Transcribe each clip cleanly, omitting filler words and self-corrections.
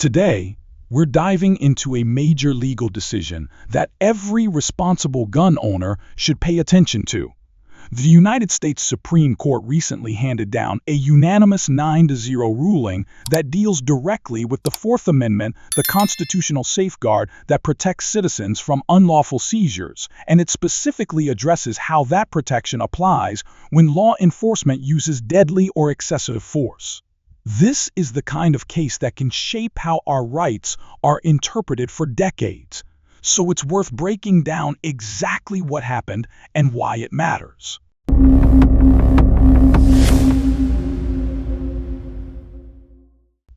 Today, we're diving into a major legal decision that every responsible gun owner should pay attention to. The United States Supreme Court recently handed down a unanimous 9-0 ruling that deals directly with the Fourth Amendment, the constitutional safeguard that protects citizens from unlawful seizures, and it specifically addresses how that protection applies when law enforcement uses deadly or excessive force. This is the kind of case that can shape how our rights are interpreted for decades, so it's worth breaking down exactly what happened and why it matters.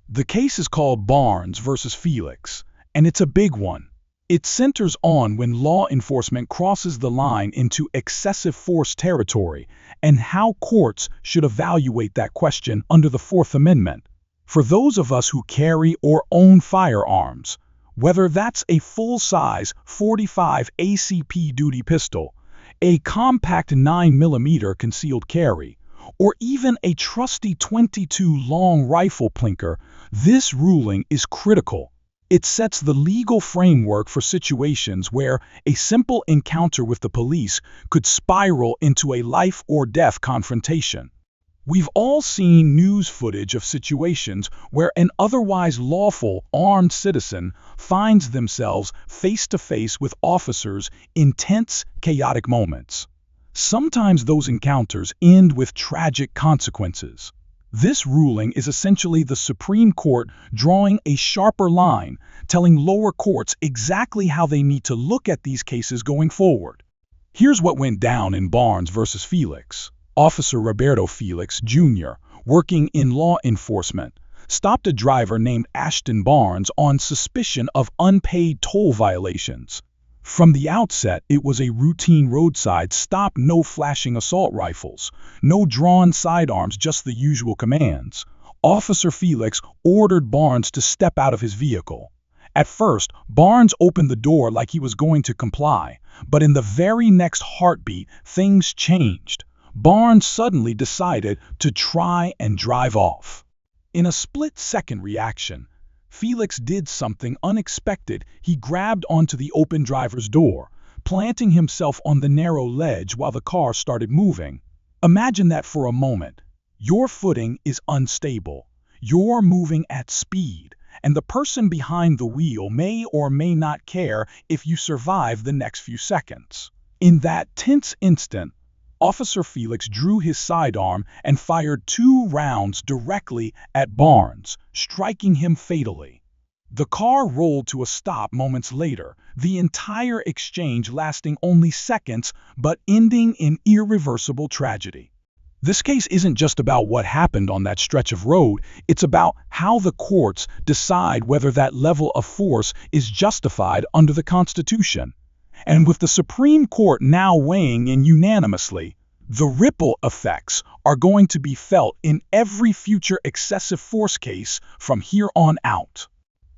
The case is called Barnes versus Felix, and it's a big one. It centers on when law enforcement crosses the line into excessive force territory and how courts should evaluate that question under the Fourth Amendment. For those of us who carry or own firearms, whether that's a full-size .45 ACP duty pistol, a compact 9mm concealed carry, or even a trusty .22 long rifle plinker, this ruling is critical. It sets the legal framework for situations where a simple encounter with the police could spiral into a life-or-death confrontation. We've all seen news footage of situations where an otherwise lawful, armed citizen finds themselves face-to-face with officers in tense, chaotic moments. Sometimes those encounters end with tragic consequences. This ruling is essentially the Supreme Court drawing a sharper line, telling lower courts exactly how they need to look at these cases going forward. Here's what went down in Barnes versus Felix. Officer Roberto Felix, Jr., working in law enforcement, stopped a driver named Ashton Barnes on suspicion of unpaid toll violations. From the outset, it was a routine roadside stop, no flashing assault rifles, no drawn sidearms, just the usual commands. Officer Felix ordered Barnes to step out of his vehicle. At first, Barnes opened the door like he was going to comply, but in the very next heartbeat, things changed. Barnes suddenly decided to try and drive off. In a split-second reaction, Felix did something unexpected. He grabbed onto the open driver's door, planting himself on the narrow ledge while the car started moving. Imagine that for a moment. Your footing is unstable. You're moving at speed, and the person behind the wheel may or may not care if you survive the next few seconds. In that tense instant, Officer Felix drew his sidearm and fired 2 rounds directly at Barnes, striking him fatally. The car rolled to a stop moments later, the entire exchange lasting only seconds but ending in irreversible tragedy. This case isn't just about what happened on that stretch of road, it's about how the courts decide whether that level of force is justified under the Constitution. And with the Supreme Court now weighing in unanimously, the ripple effects are going to be felt in every future excessive force case from here on out.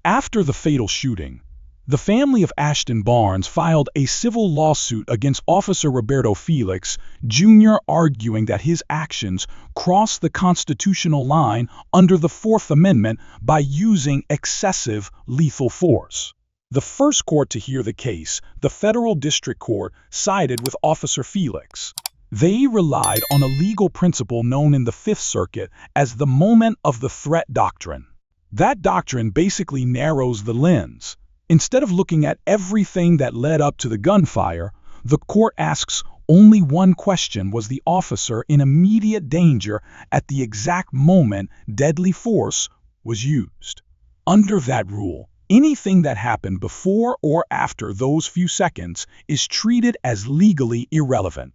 After the fatal shooting, the family of Ashton Barnes filed a civil lawsuit against Officer Roberto Felix, Jr., arguing that his actions crossed the constitutional line under the Fourth Amendment by using excessive lethal force. The first court to hear the case, the Federal District Court, sided with Officer Felix. They relied on a legal principle known in the Fifth Circuit as the moment of the threat doctrine. That doctrine basically narrows the lens. Instead of looking at everything that led up to the gunfire, the court asks only one question: was the officer in immediate danger at the exact moment deadly force was used? Under that rule, anything that happened before or after those few seconds is treated as legally irrelevant.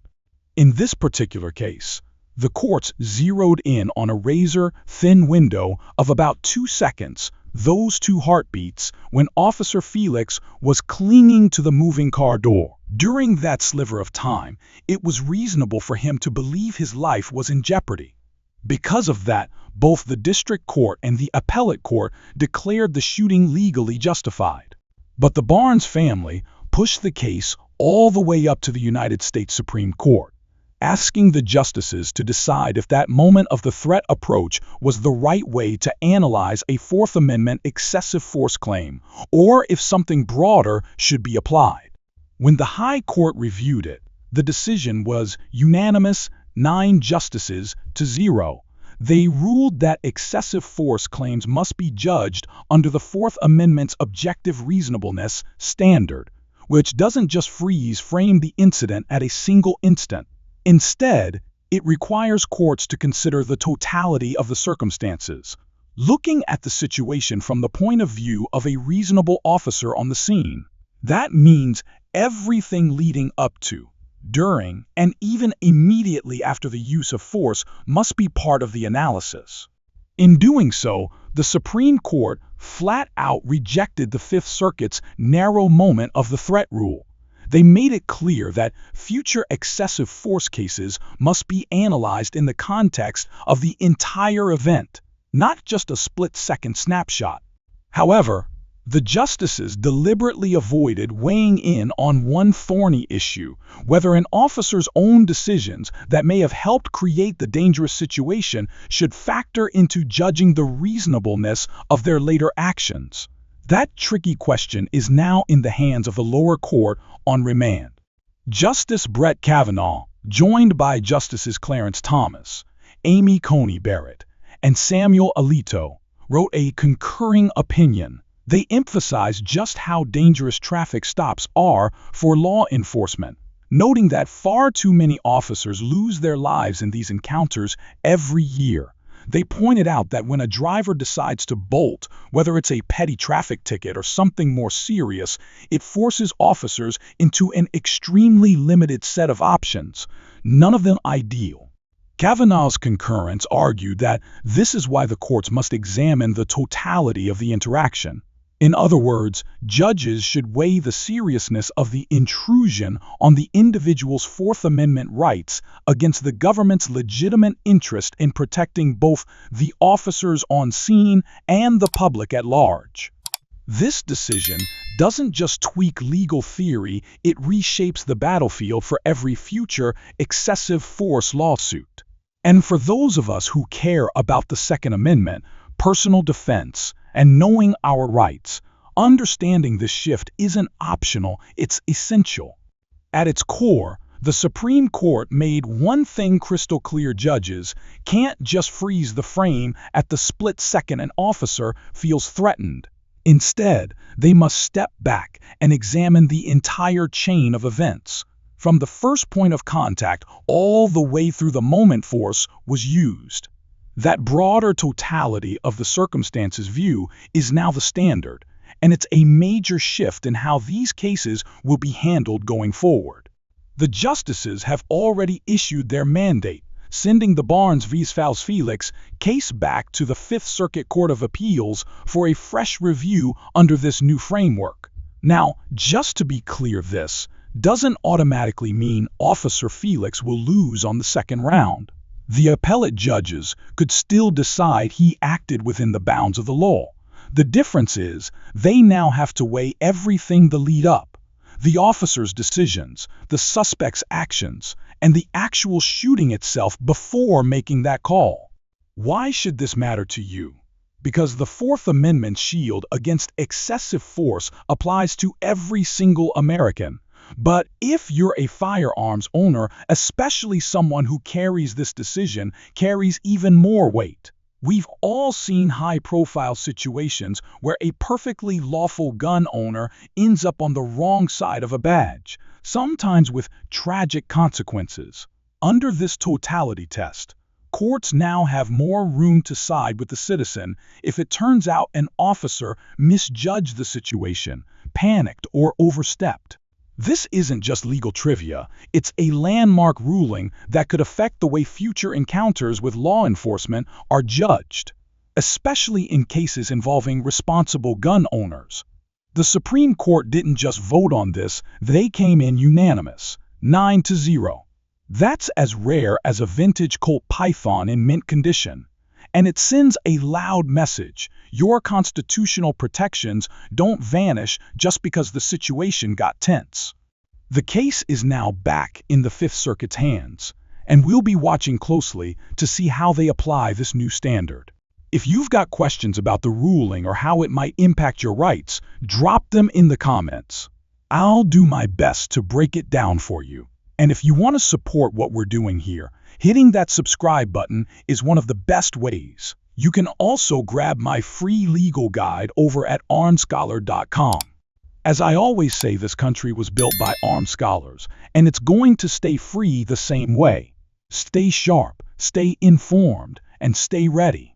In this particular case, the courts zeroed in on a razor-thin window of about 2 seconds, those 2 heartbeats, when Officer Felix was clinging to the moving car door. During that sliver of time, it was reasonable for him to believe his life was in jeopardy. Because of that, both the district court and the appellate court declared the shooting legally justified. But the Barnes family pushed the case all the way up to the United States Supreme Court. asking the justices to decide if that moment of the threat approach was the right way to analyze a Fourth Amendment excessive force claim, or if something broader should be applied. When the High Court reviewed it, the decision was unanimous, 9 justices to 0. They ruled that excessive force claims must be judged under the Fourth Amendment's objective reasonableness standard, which doesn't just frame the incident at a single instant. Instead, it requires courts to consider the totality of the circumstances, looking at the situation from the point of view of a reasonable officer on the scene. That means everything leading up to, during, and even immediately after the use of force must be part of the analysis. In doing so, the Supreme Court flat out rejected the Fifth Circuit's narrow moment of the threat rule. They made it clear that future excessive force cases must be analyzed in the context of the entire event, not just a split-second snapshot. However, the justices deliberately avoided weighing in on one thorny issue, whether an officer's own decisions that may have helped create the dangerous situation should factor into judging the reasonableness of their later actions. That tricky question is now in the hands of the lower court on remand. Justice Brett Kavanaugh, joined by Justices Clarence Thomas, Amy Coney Barrett, and Samuel Alito, wrote a concurring opinion. They emphasize just how dangerous traffic stops are for law enforcement, noting that far too many officers lose their lives in these encounters every year. They pointed out that when a driver decides to bolt, whether it's a petty traffic ticket or something more serious, it forces officers into an extremely limited set of options, none of them ideal. Kavanaugh's concurrence argued that this is why the courts must examine the totality of the interaction. In other words, judges should weigh the seriousness of the intrusion on the individual's Fourth Amendment rights against the government's legitimate interest in protecting both the officers on scene and the public at large. This decision doesn't just tweak legal theory, it reshapes the battlefield for every future excessive force lawsuit. And for those of us who care about the Second Amendment, personal defense, and knowing our rights, understanding this shift isn't optional, it's essential. At its core, the Supreme Court made one thing crystal clear: judges can't just freeze the frame at the split second an officer feels threatened. Instead, they must step back and examine the entire chain of events, from the first point of contact all the way through the moment force was used. That broader totality of the circumstances view is now the standard, and it's a major shift in how these cases will be handled going forward. The justices have already issued their mandate, sending the Barnes v. Felix case back to the Fifth Circuit Court of Appeals for a fresh review under this new framework. Now, just to be clear, this doesn't automatically mean Officer Felix will lose on the second round. The appellate judges could still decide he acted within the bounds of the law. The difference is they now have to weigh everything the lead up: the officer's decisions, the suspect's actions, and the actual shooting itself before making that call. Why should this matter to you? Because the Fourth Amendment's shield against excessive force applies to every single American. But if you're a firearms owner, especially someone who carries this decision, carries even more weight. We've all seen high-profile situations where a perfectly lawful gun owner ends up on the wrong side of a badge, sometimes with tragic consequences. Under this totality test, courts now have more room to side with the citizen if it turns out an officer misjudged the situation, panicked, or overstepped. This isn't just legal trivia, it's a landmark ruling that could affect the way future encounters with law enforcement are judged, especially in cases involving responsible gun owners. The Supreme Court didn't just vote on this, they came in unanimous, 9-0. That's as rare as a vintage Colt Python in mint condition. And it sends a loud message: your constitutional protections don't vanish just because the situation got tense. The case is now back in the Fifth Circuit's hands, and we'll be watching closely to see how they apply this new standard. If you've got questions about the ruling or how it might impact your rights, drop them in the comments. I'll do my best to break it down for you. And if you want to support what we're doing here, hitting that subscribe button is one of the best ways. You can also grab my free legal guide over at armscholar.com. As I always say, this country was built by armed scholars, and it's going to stay free the same way. Stay sharp, stay informed, and stay ready.